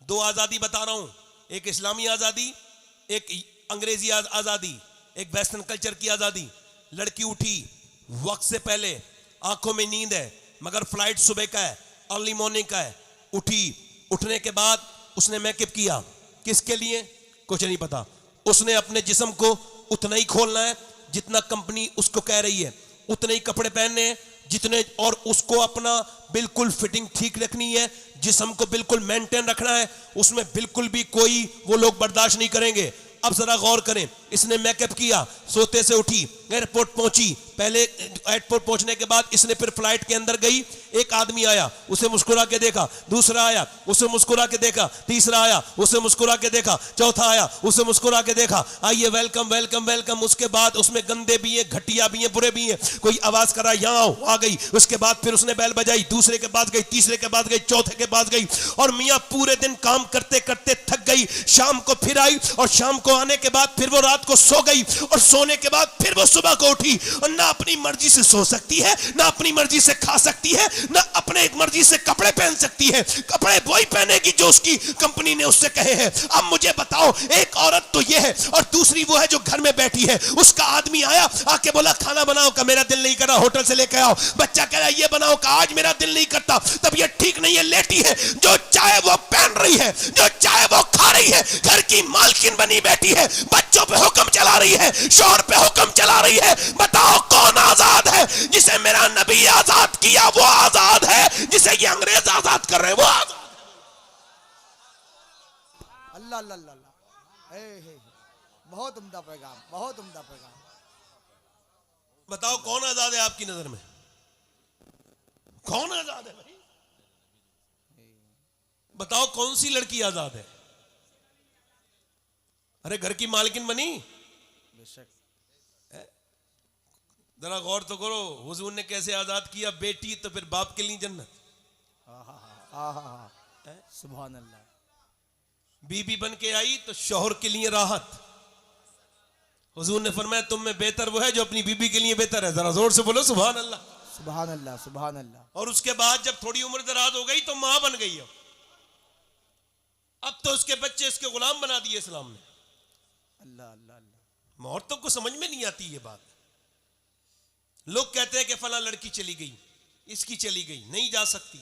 दो आजादी बता रहा हूं, एक इस्लामी आजादी, एक अंग्रेजी आजादी, एक वेस्टर्न कल्चर की आजादी। लड़की उठी वक्त से पहले, आंखों में नींद है मगर फ्लाइट सुबह का है, अर्ली मॉर्निंग का है। उठी, उठने के बाद उसने मेकअप किया, किसके लिए कुछ नहीं पता। उसने अपने जिस्म को उतना ही खोलना है जितना कंपनी उसको कह रही है, उतने ही कपड़े पहनने हैं जितने, और उसको अपना बिल्कुल फिटिंग ठीक रखनी है, जिस्म को बिल्कुल मेंटेन रखना है, उसमें बिल्कुल भी कोई वो लोग बर्दाश्त नहीं करेंगे। अब जरा गौर करें, इसने मेकअप किया, सोते से उठी, एयरपोर्ट पहुंची। पहले एयरपोर्ट पहुंचने के बाद इसने फिर फ्लाइट के अंदर गई, एक आदमी आया, उसे मुस्कुरा के देखा, दूसरा आया, उसे मुस्कुरा के देखा, तीसरा आया, उसे मुस्कुरा के देखा, चौथा आया, उसे मुस्कुरा के देखा, आइए वेलकम वेलकम वेलकम। उसके बाद उसमें गंदे भी हैं, घटिया भी हैं, बुरे भी हैं। कोई आवाज करा, यहां आओ, आ गई। उसके बाद फिर उसने बैल बजाई, दूसरे के पास गई, तीसरे के पास गई, चौथे के पास गई, और मियां पूरे दिन काम करते करते थक गई। शाम को फिर आई, और शाम को आने के बाद फिर वो रात को सो गई, और सोने के बाद फिर वो सुबह को उठी। और ना अपनी मर्जी से सो सकती है, ना अपनी मर्जी से खा सकती है, ना अपने एक मर्जी से कपड़े पहन सकती है। कपड़े वही पहनेगी जो उसकी कंपनी ने उससे कहे हैं। अब मुझे बताओ, एक औरत तो ये है और दूसरी वो है जो घर में बैठी है। उसका आदमी आया, आके बोला खाना बनाओ का, मेरा दिल नहीं कर रहा, होटल से लेकर आओ। बच्चा कह रहा ये बनाओ का, आज मेरा दिल नहीं करता। तबीयत ठीक नहीं है, लेटी है। जो चाहे वो पहन रही है, जो चाहे वो खा रही है। घर की मालकिन बनी बैठी है, बच्चों पे हुक्म चला रही है, शौहर पे हुक्म चला रही है। बताओ कौन आजाद है? जिसे मेरा नबी आजाद किया वो आजाद है, जिसे ये अंग्रेज आजाद कर रहे हैं वो आजाद। अल्लाह अल्लाह अल्लाह, बहुत उम्दा पैगाम, बहुत उम्दा पैगाम। बताओ कौन आजाद है आपकी नजर में? कौन आजाद है भाई? बताओ कौन सी लड़की आजाद है? अरे घर की मालकिन बनी, बेशक। जरा गौर तो करो, हुजूर ने कैसे आजाद किया। बेटी तो फिर बाप के लिए जन्नत, सुभान अल्लाह। बीबी बन के आई तो शौहर के लिए राहत। हुजूर ने फरमाया तुम में बेहतर वो है जो अपनी बीबी के लिए बेहतर है। जरा जोर से बोलो सुभान अल्लाह, सुभान अल्लाह, सुभान अल्लाह। और उसके बाद जब थोड़ी उम्र दराज हो गई तो मां बन गई। अब तो उसके बच्चे इसके गुलाम बना दिए इस्लाम ने। अल्लाह अल्लाह अल्लाह। औरतों को समझ में नहीं आती ये बात। लोग कहते हैं कि फला लड़की चली गई, इसकी चली गई, नहीं जा सकती।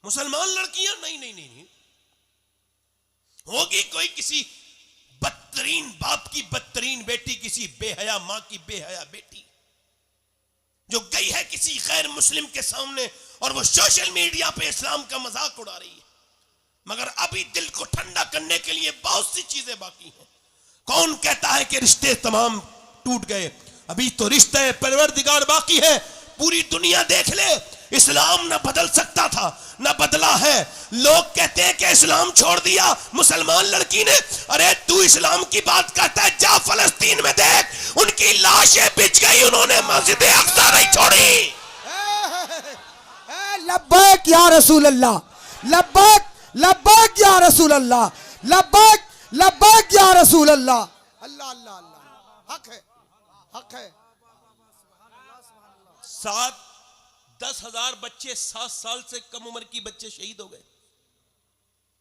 मुसलमान लड़कियां नहीं नहीं नहीं, नहीं। होगी कोई किसी बदतरीन बाप की बदतरीन बेटी, किसी बेहया मां की बेहया बेटी जो गई है किसी गैर मुस्लिम के सामने और वो सोशल मीडिया पे इस्लाम का मजाक उड़ा रही है। मगर अभी दिल को ठंडा करने के लिए बहुत सी चीजें बाकी हैं। कौन कहता है कि रिश्ते तमाम टूट गए? अभी तो रिश्ते परवरदिगार बाकी है। पूरी दुनिया देख ले, इस्लाम न बदल सकता था, न बदला है। लोग कहते हैं कि इस्लाम छोड़ दिया मुसलमान लड़की ने। अरे तू इस्लाम की बात करता है, जा फलस्तीन में देख, उनकी लाशें बिछ गई, उन्होंने मस्जिद अक्सा नहीं छोड़ी। लब्बैक या रसूल अल्लाह, लब्बैक लब्बैक या रसूल अल्लाह, लब्बैक लब्बैक या रसूल अल्लाह। अल्लाह अल्लाह अल्लाह, हक है, हक है। 7-10 हजार बच्चे 7 साल से कम उम्र की बच्चे शहीद हो गए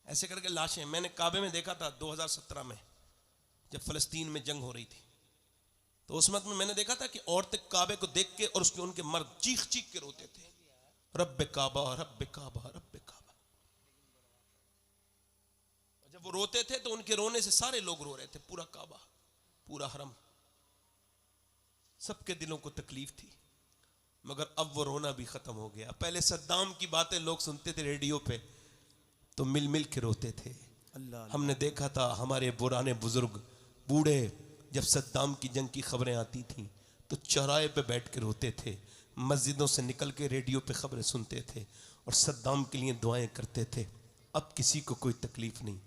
ऐसे करके लाशें। मैंने काबे में देखा था 2017 में जब फलस्तीन में जंग हो रही थी, तो उस वक्त में मैंने देखा था कि औरतें काबे को देख के और उसके उनके मर्द चीख चीख के रोते थे, रब्बे काबा रब्बे काबा रब्बे काबा। जब वो रोते थे तो उनके रोने से सारे लोग रो रहे थे, पूरा काबा, पूरा हरम, सबके दिलों को तकलीफ थी। मगर अब वो रोना भी खत्म हो गया। पहले सद्दाम की बातें लोग सुनते थे रेडियो पे तो मिल मिल के रोते थे। हमने देखा था हमारे पुराने बुजुर्ग बूढ़े जब सद्दाम की जंग की खबरें आती थी तो चौराहे पे बैठ के रोते थे, मस्जिदों से निकल के रेडियो पे खबरें सुनते थे और सद्दाम के लिए दुआएं करते थे। अब किसी को कोई तकलीफ नहीं।